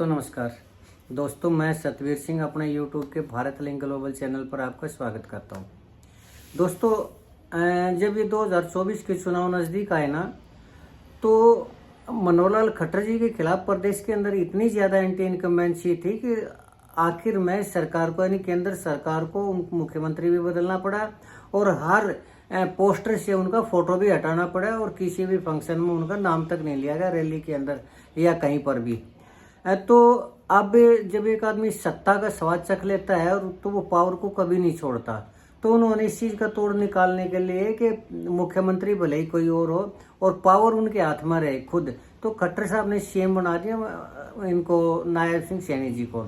दोस्तों नमस्कार। दोस्तों मैं सतवीर सिंह अपने यूट्यूब के भारत लिंक ग्लोबल चैनल पर आपका स्वागत करता हूं। दोस्तों जब ये 2024 के चुनाव नज़दीक आए ना, तो मनोहर लाल खट्टर जी के खिलाफ प्रदेश के अंदर इतनी ज़्यादा एंटी इनकम्बेंसी थी कि आखिर में सरकार को यानी केंद्र सरकार को मुख्यमंत्री भी बदलना पड़ा और हर पोस्टर से उनका फोटो भी हटाना पड़ा और किसी भी फंक्शन में उनका नाम तक नहीं लिया गया, रैली के अंदर या कहीं पर भी। तो अब जब एक आदमी सत्ता का स्वाद चख लेता है और तो वो पावर को कभी नहीं छोड़ता, तो उन्होंने इस चीज़ का तोड़ निकालने के लिए कि मुख्यमंत्री भले ही कोई और हो और पावर उनके हाथ में रहे खुद, तो खट्टर साहब ने सीएम बना दिया इनको, नायब सिंह सैनी जी को।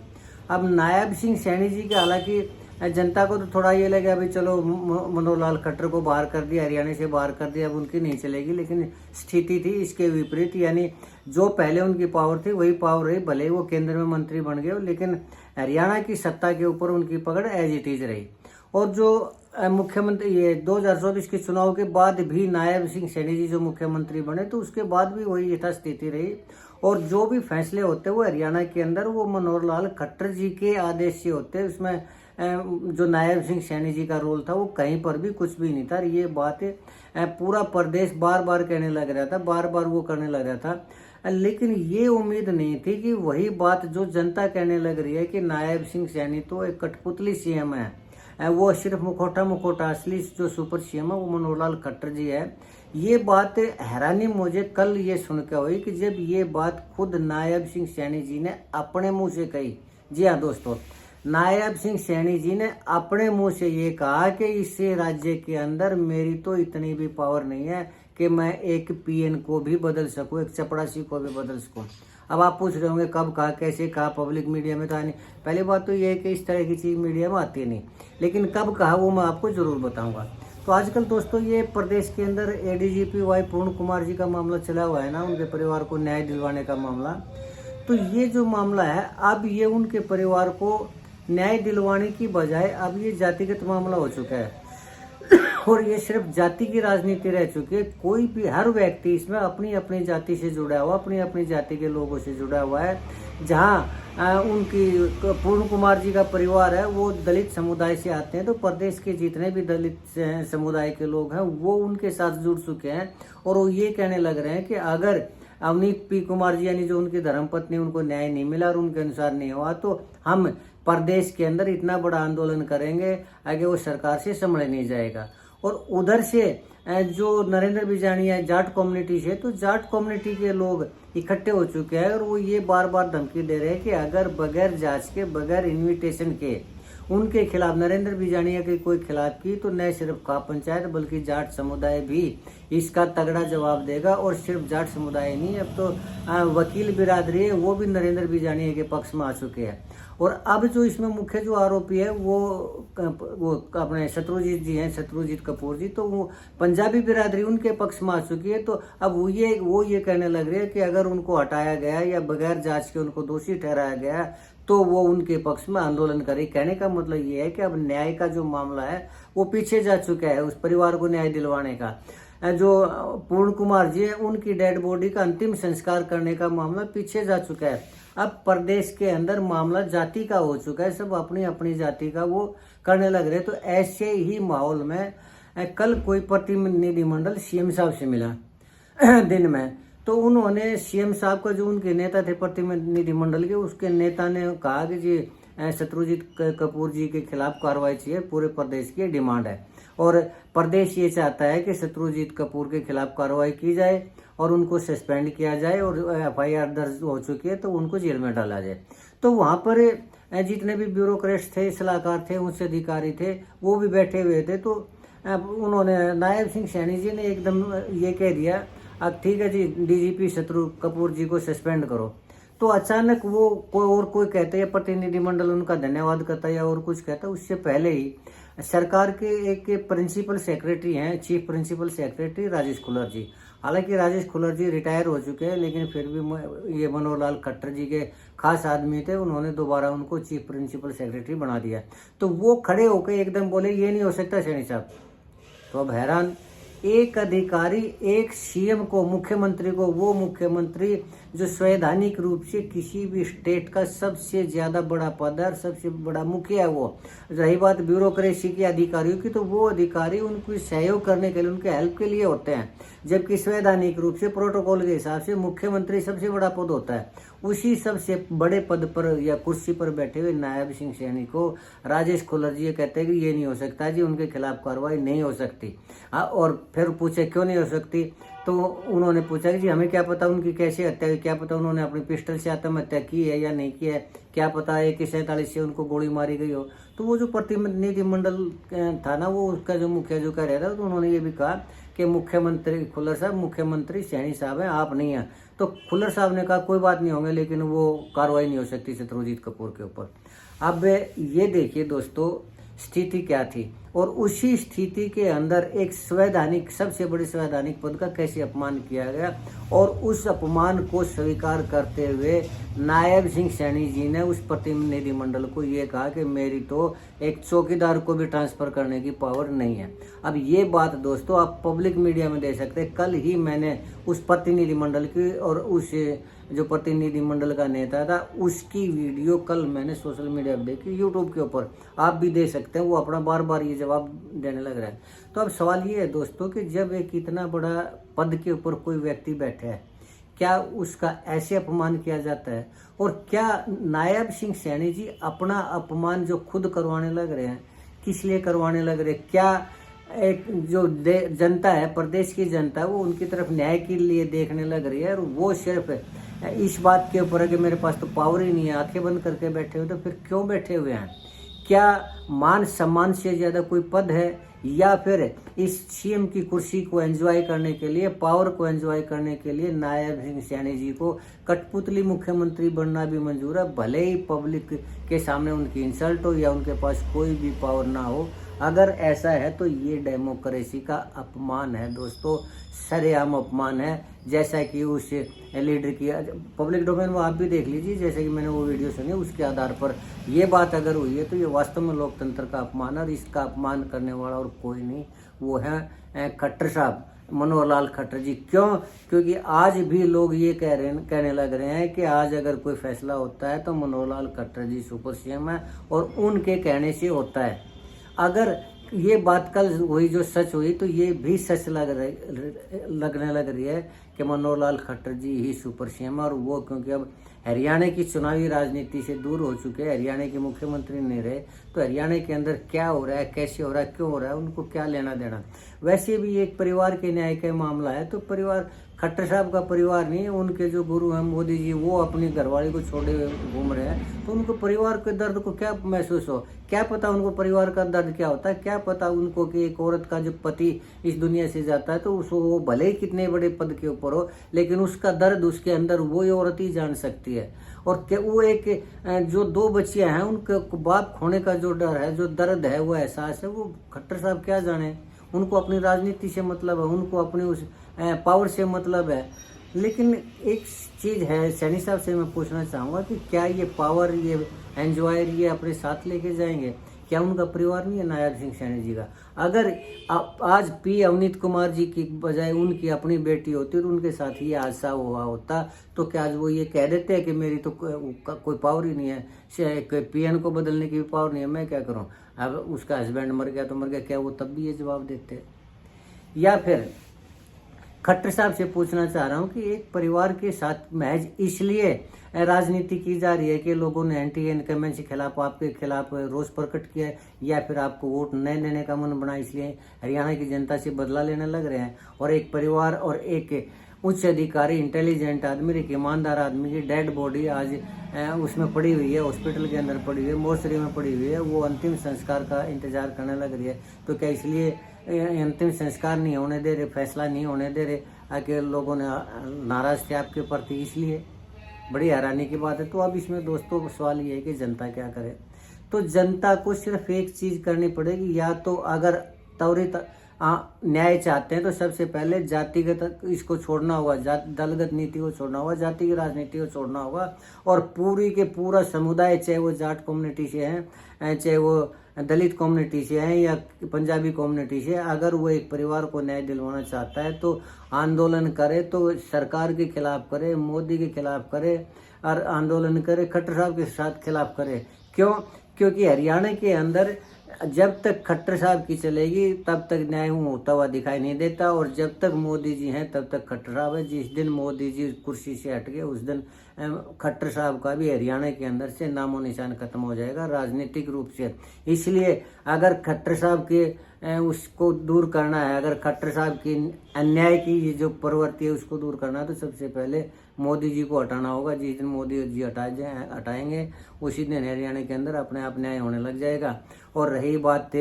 अब नायब सिंह सैनी जी के हालांकि जनता को तो थोड़ा ये लगा भाई चलो मनोहर लाल खट्टर को बाहर कर दिया, हरियाणा से बाहर कर दिया, अब उनकी नहीं चलेगी, लेकिन स्थिति थी इसके विपरीत, यानी जो पहले उनकी पावर थी वही पावर रही। भले वो केंद्र में मंत्री बन गए लेकिन हरियाणा की सत्ता के ऊपर उनकी पकड़ एज इट इज रही। और जो मुख्यमंत्री ये 2024 के चुनाव के बाद भी नायब सिंह सैनी जी जो मुख्यमंत्री बने, तो उसके बाद भी वही यथास्थिति रही और जो भी फैसले होते वो हरियाणा के अंदर वो मनोहर लाल खट्टर जी के आदेश से होते। उसमें जो नायब सिंह सैनी जी का रोल था वो कहीं पर भी कुछ भी नहीं था। ये बात पूरा प्रदेश बार बार कहने लग रहा था, बार बार वो करने लग रहा था, लेकिन ये उम्मीद नहीं थी कि वही बात जो जनता कहने लग रही है कि नायब सिंह सैनी तो एक कठपुतली सीएम है, वो सिर्फ मुखोटा, असली जो सुपर सीएम है वो मनोहर लाल खट्टर जी है। ये बात हैरानी मुझे कल ये सुन के हुई कि जब ये बात खुद नायब सिंह सैनी जी ने अपने मुंह से कही। जी हाँ दोस्तों, नायब सिंह सैनी जी ने अपने मुंह से ये कहा कि इस राज्य के अंदर मेरी तो इतनी भी पावर नहीं है कि मैं एक पीएन को भी बदल सकूं, एक चपड़ासी को भी बदल सकूं। अब आप पूछ रहे होंगे कब कहा, कैसे कहा, पब्लिक मीडिया में तो नहीं। पहली बात तो ये है कि इस तरह की चीज़ मीडिया में आती नहीं, लेकिन कब कहा वो मैं आपको ज़रूर बताऊंगा। तो आजकल दोस्तों ये प्रदेश के अंदर एडीजीपी वाई पूर्ण कुमार जी का मामला चला हुआ है ना, उनके परिवार को न्याय दिलवाने का मामला। तो ये जो मामला है अब ये उनके परिवार को न्याय दिलवाने की बजाय अब ये जातिगत मामला हो चुका है और ये सिर्फ जाति की राजनीति रह चुकी है। कोई भी हर व्यक्ति इसमें अपनी अपनी जाति से जुड़ा हुआ, अपनी अपनी जाति के लोगों से जुड़ा हुआ है। जहाँ उनकी पूर्ण कुमार जी का परिवार है वो दलित समुदाय से आते हैं, तो प्रदेश के जितने भी दलित समुदाय के लोग हैं वो उनके साथ जुड़ चुके हैं और वो ये कहने लग रहे हैं कि अगर अवनीत पी कुमार जी यानी जो उनकी धर्मपत्नी उनको न्याय नहीं मिला और उनके अनुसार नहीं हुआ, तो हम प्रदेश के अंदर इतना बड़ा आंदोलन करेंगे आगे वो सरकार से संभल नहीं जाएगा। और उधर से जो नरेंद्र बिजानिया जाट कम्युनिटी से, तो जाट कम्युनिटी के लोग इकट्ठे हो चुके हैं और वो ये बार बार धमकी दे रहे हैं कि अगर बगैर जांच के, बगैर इन्विटेशन के उनके खिलाफ नरेंद्र बिजानिया के कोई खिलाफ की, तो न सिर्फ का पंचायत बल्कि जाट समुदाय भी इसका तगड़ा जवाब देगा। और सिर्फ जाट समुदाय नहीं, अब तो वकील बिरादरी है वो भी नरेंद्र बिजानिया के पक्ष में आ चुके हैं। और अब जो इसमें मुख्य जो आरोपी है वो अपने शत्रुजीत जी हैं, शत्रुजीत कपूर जी, तो वो पंजाबी बिरादरी उनके पक्ष में आ चुकी है। तो अब वो ये कहने लग रहे हैं कि अगर उनको हटाया गया या बगैर जांच के उनको दोषी ठहराया गया तो वो उनके पक्ष में आंदोलन करे। कहने का मतलब ये है कि अब न्याय का जो मामला है वो पीछे जा चुका है, उस परिवार को न्याय दिलवाने का। जो पूर्ण कुमार जी है उनकी डेड बॉडी का अंतिम संस्कार करने का मामला पीछे जा चुका है। अब प्रदेश के अंदर मामला जाति का हो चुका है, सब अपनी अपनी जाति का वो करने लग रहे। तो ऐसे ही माहौल में कल कोई प्रतिनिधिमंडल सीएम साहब से मिला दिन में, तो उन्होंने सीएम साहब का जो उनके नेता थे प्रतिनिधिमंडल के, उसके नेता ने कहा कि जी शत्रुजीत कपूर जी के खिलाफ कार्रवाई चाहिए, पूरे प्रदेश की डिमांड है और प्रदेश ये चाहता है कि शत्रुजीत कपूर के खिलाफ कार्रवाई की जाए और उनको सस्पेंड किया जाए और एफआईआर दर्ज हो चुकी है तो उनको जेल में डाला जाए। तो वहाँ पर जितने भी ब्यूरोक्रेट्स थे, सलाहकार थे, उच्च अधिकारी थे, वो भी बैठे हुए थे। तो उन्होंने नायब सिंह सैनी जी ने एकदम ये कह दिया अब ठीक है जी, डीजीपी शत्रु कपूर जी को सस्पेंड करो। तो अचानक वो कोई कहते हैं प्रतिनिधिमंडल उनका धन्यवाद करता है या और कुछ कहता है, उससे पहले ही सरकार के एक प्रिंसिपल सेक्रेटरी हैं, chief principal secretary Rajesh Khullar ji. हालांकि राजेश खुल्लर जी रिटायर हो चुके हैं, लेकिन फिर भी ये मनोहर लाल खट्टर जी के खास आदमी थे, उन्होंने दोबारा उनको चीफ प्रिंसिपल सेक्रेटरी बना दिया। तो वो खड़े होकर एकदम बोले ये नहीं हो सकता सैनी साहब। तो अब हैरान एक अधिकारी एक सीएम को, मुख्यमंत्री को, वो मुख्यमंत्री जो संवैधानिक रूप से किसी भी स्टेट का सबसे ज्यादा बड़ा पद है और सबसे बड़ा मुखिया है वो। रही बात ब्यूरोक्रेसी के अधिकारियों की, तो वो अधिकारी उनको सहयोग करने के लिए, उनके हेल्प के लिए होते हैं। जबकि संवैधानिक रूप से प्रोटोकॉल के हिसाब से मुख्यमंत्री सबसे बड़ा पद होता है। उसी सबसे बड़े पद पर या कुर्सी पर बैठे हुए नायब सिंह सैनी को राजेश खुल्लर जी कहते हैं कि ये नहीं हो सकता जी, उनके खिलाफ कार्रवाई नहीं हो सकती। और फिर पूछे क्यों नहीं हो सकती, तो उन्होंने पूछा कि जी हमें क्या पता उनकी कैसे हत्या हुई, क्या पता उन्होंने अपनी पिस्टल से आत्महत्या की है या नहीं की है, क्या पता है कि 47 से उनको गोली मारी गई हो। तो वो जो प्रतिनिधिमंडल था ना, वो उसका जो मुखिया जो कह रहा था, तो उन्होंने ये भी कहा कि मुख्यमंत्री खुल्लर साहब, मुख्यमंत्री सैनी साहब हैं, आप नहीं हैं। तो खुल्लर साहब ने कहा कोई बात नहीं होंगे, लेकिन वो कार्रवाई नहीं हो सकती शत्रुजीत कपूर के ऊपर। अब ये देखिए दोस्तों स्थिति क्या थी, और उसी स्थिति के अंदर एक संवैधानिक, सबसे बड़े संवैधानिक पद का कैसे अपमान किया गया, और उस अपमान को स्वीकार करते हुए नायब सिंह सैनी जी ने उस प्रतिनिधिमंडल को ये कहा कि मेरी तो एक चौकीदार को भी ट्रांसफर करने की पावर नहीं है। अब ये बात दोस्तों आप पब्लिक मीडिया में देख सकते हैं। कल ही मैंने उस प्रतिनिधिमंडल की और उस जो प्रतिनिधिमंडल का नेता था उसकी वीडियो कल मैंने सोशल मीडिया पर देखी, यूट्यूब के ऊपर आप भी दे सकते हैं। वो अपना बार बार ये जवाब देने लग रहा है। तो अब सवाल ये है दोस्तों कि जब एक इतना बड़ा पद के ऊपर कोई व्यक्ति बैठे है, क्या उसका ऐसे अपमान किया जाता है? और क्या नायब सिंह सैनी जी अपना अपमान जो खुद करवाने लग रहे हैं, किस लिए करवाने लग रहे हैं? क्या एक जो जनता है, प्रदेश की जनता है, वो उनकी तरफ न्याय के लिए देखने लग रही है, और वो सिर्फ इस बात के ऊपर है कि मेरे पास तो पावर ही नहीं है, आंखें बंद करके बैठे हुए। तो फिर क्यों बैठे हुए हैं? क्या मान सम्मान से ज्यादा कोई पद है, या फिर इस सीएम की कुर्सी को एंजॉय करने के लिए, पावर को एंजॉय करने के लिए नायब सिंह सैनी जी को कठपुतली मुख्यमंत्री बनना भी मंजूर है, भले ही पब्लिक के सामने उनकी इंसल्ट हो या उनके पास कोई भी पावर ना हो। अगर ऐसा है तो ये डेमोक्रेसी का अपमान है दोस्तों, सरेआम अपमान है। जैसा कि उस लीडर की पब्लिक डोमेन में आप भी देख लीजिए, जैसे कि मैंने वो वीडियो सुनी, उसके आधार पर ये बात अगर हुई है तो ये वास्तव में लोकतंत्र का अपमान है। और इसका अपमान करने वाला और कोई नहीं, वो है खट्टर साहब, मनोहर लाल खट्टर जी। क्यों? क्योंकि आज भी लोग ये कहने लग रहे हैं कि आज अगर कोई फैसला होता है तो मनोहर लाल खट्टर जी सुपर सीएम है, और उनके कहने से होता है। अगर ये बात कल हुई जो सच हुई, तो ये भी सच लगने लग रही है कि मनोहर लाल खट्टर जी ही सुपर सीएम है। और वो क्योंकि अब हरियाणा की चुनावी राजनीति से दूर हो चुके हैं, हरियाणा के मुख्यमंत्री नहीं रहे, तो हरियाणा के अंदर क्या हो रहा है, कैसे हो रहा है, क्यों हो रहा है, उनको क्या लेना देना। वैसे भी एक परिवार के न्याय का मामला है, तो परिवार खट्टर साहब का परिवार नहीं है, उनके जो गुरु हैं मोदी जी, वो अपनी घरवाली को छोड़े हुए घूम रहे हैं। तो उनको परिवार के दर्द को क्या महसूस हो, क्या पता उनको परिवार का दर्द क्या होता है, क्या पता उनको कि एक औरत का जो पति इस दुनिया से जाता है तो उसको, वो भले ही कितने बड़े पद के ऊपर हो, लेकिन उसका दर्द उसके अंदर वो औरत ही जान सकती है। और क्या वो एक जो 2 बच्चियां हैं, उनके बाप खोने का जो डर है, जो दर्द है, वो एहसास है, वो खट्टर साहब क्या जाने। उनको अपनी राजनीति से मतलब है, उनको अपनी उस पावर से मतलब है। लेकिन एक चीज़ है, सैनी साहब से मैं पूछना चाहूँगा कि क्या ये पावर, ये एंजॉयर, ये अपने साथ लेके जाएंगे? क्या उनका परिवार नहीं है नायब सिंह सैनी जी का? अगर आज पी अवनीत कुमार जी की बजाय उनकी अपनी बेटी होती तो उनके साथ ये हादसा हुआ होता, तो क्या आज वो ये कह देते हैं कि मेरी तो कोई पावर ही नहीं है, पीएन को बदलने की भी पावर नहीं है, मैं क्या करूं? अब उसका हस्बैंड मर गया तो मर गया, क्या वो तब भी ये जवाब देते? या फिर खट्टर साहब से पूछना चाह रहा हूं कि एक परिवार के साथ महज इसलिए राजनीति की जा रही है कि लोगों ने एंटी इनकमेंसी के खिलाफ, आपके खिलाफ रोष प्रकट किया है, या फिर आपको वोट नहीं देने का मन बना इसलिए हरियाणा की जनता से बदला लेने लग रहे हैं? और एक परिवार और एक उच्च अधिकारी, इंटेलिजेंट आदमी, एक ईमानदार आदमी की डेड बॉडी आज उसमें पड़ी हुई है, हॉस्पिटल के अंदर पड़ी हुई है, मोर्चरी में पड़ी हुई है, वो अंतिम संस्कार का इंतजार करने लग रही है। तो क्या इसलिए अंतिम संस्कार नहीं होने दे रहे, फैसला नहीं होने दे रहे, आके लोगों ने नाराज थे आपके प्रति? इसलिए बड़ी हैरानी की बात है। तो अब इसमें दोस्तों सवाल ये है कि जनता क्या करे? तो जनता को सिर्फ एक चीज करनी पड़ेगी, या तो अगर त्वरित न्याय चाहते हैं तो सबसे पहले जातिगत इसको छोड़ना होगा, दलगत नीति को छोड़ना होगा, जाति की राजनीति को छोड़ना होगा, और पूरी के पूरा समुदाय, चाहे वो जाट कम्युनिटी से है, चाहे वो दलित कम्युनिटी से है या पंजाबी कम्युनिटी से, अगर वो एक परिवार को न्याय दिलवाना चाहता है तो आंदोलन करे, तो सरकार के खिलाफ करे, मोदी के खिलाफ करे और आंदोलन करे, खट्टर साहब के साथ खिलाफ करे। क्यों? क्योंकि हरियाणा के अंदर जब तक खट्टर साहब की चलेगी तब तक न्याय होता हुआ दिखाई नहीं देता, और जब तक मोदी जी हैं तब तक खट्टर साहब है। जिस दिन मोदी जी कुर्सी से हट गए उस दिन खट्टर साहब का भी हरियाणा के अंदर से नामो निशान खत्म हो जाएगा राजनीतिक रूप से। इसलिए अगर खट्टर साहब के उसको दूर करना है, अगर खट्टर साहब की अन्याय की जो प्रवृत्ति है उसको दूर करना है, तो सबसे पहले मोदी जी को हटाना होगा। जिस दिन मोदी जी हटाएंगे उसी दिन हरियाणा के अंदर अपने आप न्याय होने लग जाएगा। और रही बात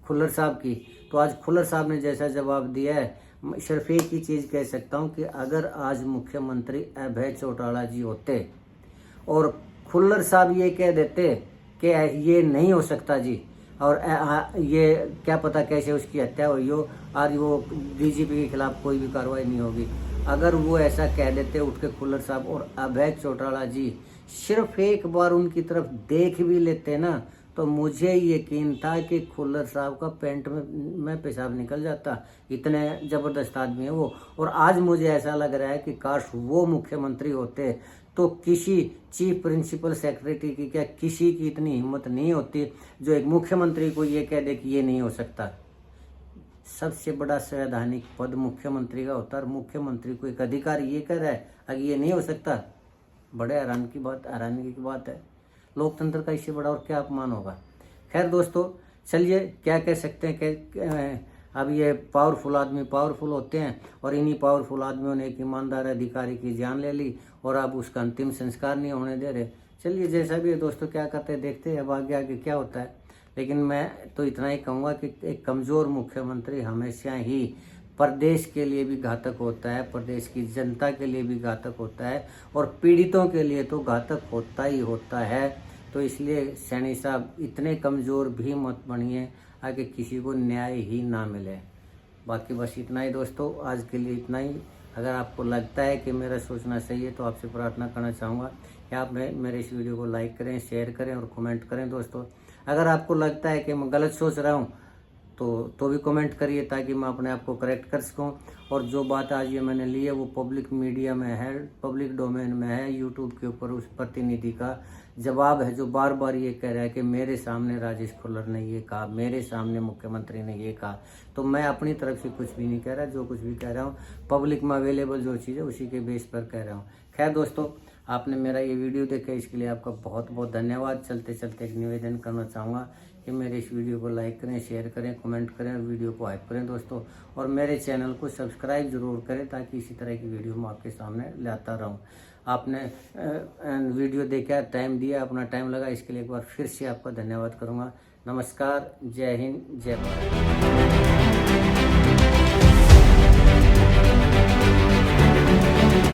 खुल्लर साहब की, तो आज खुल्लर साहब ने जैसा जवाब दिया है, सिर्फ एक ही चीज़ कह सकता हूँ कि अगर आज मुख्यमंत्री अभय चौटाला जी होते और खुल्लर साहब ये कह देते कि ये नहीं हो सकता जी, और ये क्या पता कैसे उसकी हत्या हुई हो, आज वो डीजीपी के खिलाफ कोई भी कार्रवाई नहीं होगी। अगर वो ऐसा कह देते उठ के खुल्लर साहब और अभय चौटाला जी सिर्फ एक बार उनकी तरफ देख भी लेते ना, तो मुझे यकीन था कि खुल्लर साहब का पैंट में पेशाब निकल जाता। इतने ज़बरदस्त आदमी है वो। और आज मुझे ऐसा लग रहा है कि काश वो मुख्यमंत्री होते तो किसी चीफ प्रिंसिपल सेक्रेटरी की, क्या किसी की इतनी हिम्मत नहीं होती जो एक मुख्यमंत्री को ये कह दे कि ये नहीं हो सकता। सबसे बड़ा संवैधानिक पद मुख्यमंत्री का होता है, और मुख्यमंत्री को एक अधिकारी ये कह रहा है अगर ये नहीं हो सकता, बड़े हैरानी की बात है। लोकतंत्र का इससे बड़ा और क्या अपमान होगा। खैर दोस्तों, चलिए क्या कह सकते हैं कि अब ये पावरफुल आदमी पावरफुल होते हैं, और इन्हीं पावरफुल आदमियों ने एक ईमानदार अधिकारी की जान ले ली और अब उसका अंतिम संस्कार नहीं होने दे रहे। चलिए जैसा भी है दोस्तों, क्या करते हैं देखते हैं अब आगे आगे क्या होता है। लेकिन मैं तो इतना ही कहूँगा कि एक कमज़ोर मुख्यमंत्री हमेशा ही प्रदेश के लिए भी घातक होता है, प्रदेश की जनता के लिए भी घातक होता है, और पीड़ितों के लिए तो घातक होता ही होता है। तो इसलिए सैनी साहब इतने कमज़ोर भी मत बनिए आगे किसी को न्याय ही ना मिले। बाकी बस इतना ही दोस्तों, आज के लिए इतना ही। अगर आपको लगता है कि मेरा सोचना सही है तो आपसे प्रार्थना करना चाहूँगा कि आप मेरे इस वीडियो को लाइक करें, शेयर करें और कमेंट करें दोस्तों। अगर आपको लगता है कि मैं गलत सोच रहा हूँ तो भी कमेंट करिए ताकि मैं अपने आप को करेक्ट कर सकूँ। और जो बात आज ये मैंने ली है वो पब्लिक मीडिया में है, पब्लिक डोमेन में है, यूट्यूब के ऊपर उस प्रतिनिधि का जवाब है जो बार बार ये कह रहा है कि मेरे सामने राजेश खुल्लर ने ये कहा, मेरे सामने मुख्यमंत्री ने ये कहा। तो मैं अपनी तरफ से कुछ भी नहीं कह रहा, जो कुछ भी कह रहा हूँ पब्लिक में अवेलेबल जो चीज़ है उसी के बेस पर कह रहा हूँ। खैर दोस्तों, आपने मेरा ये वीडियो देखा इसके लिए आपका बहुत बहुत धन्यवाद। चलते चलते एक निवेदन करना चाहूँगा कि मेरे इस वीडियो को लाइक करें, शेयर करें, कमेंट करें और वीडियो को हाइप करें दोस्तों, और मेरे चैनल को सब्सक्राइब जरूर करें ताकि इसी तरह की वीडियो मैं आपके सामने लाता रहूं। आपने वीडियो देखा, टाइम दिया, अपना टाइम लगा, इसके लिए एक बार फिर से आपका धन्यवाद करूंगा। नमस्कार, जय हिंद, जय भारत।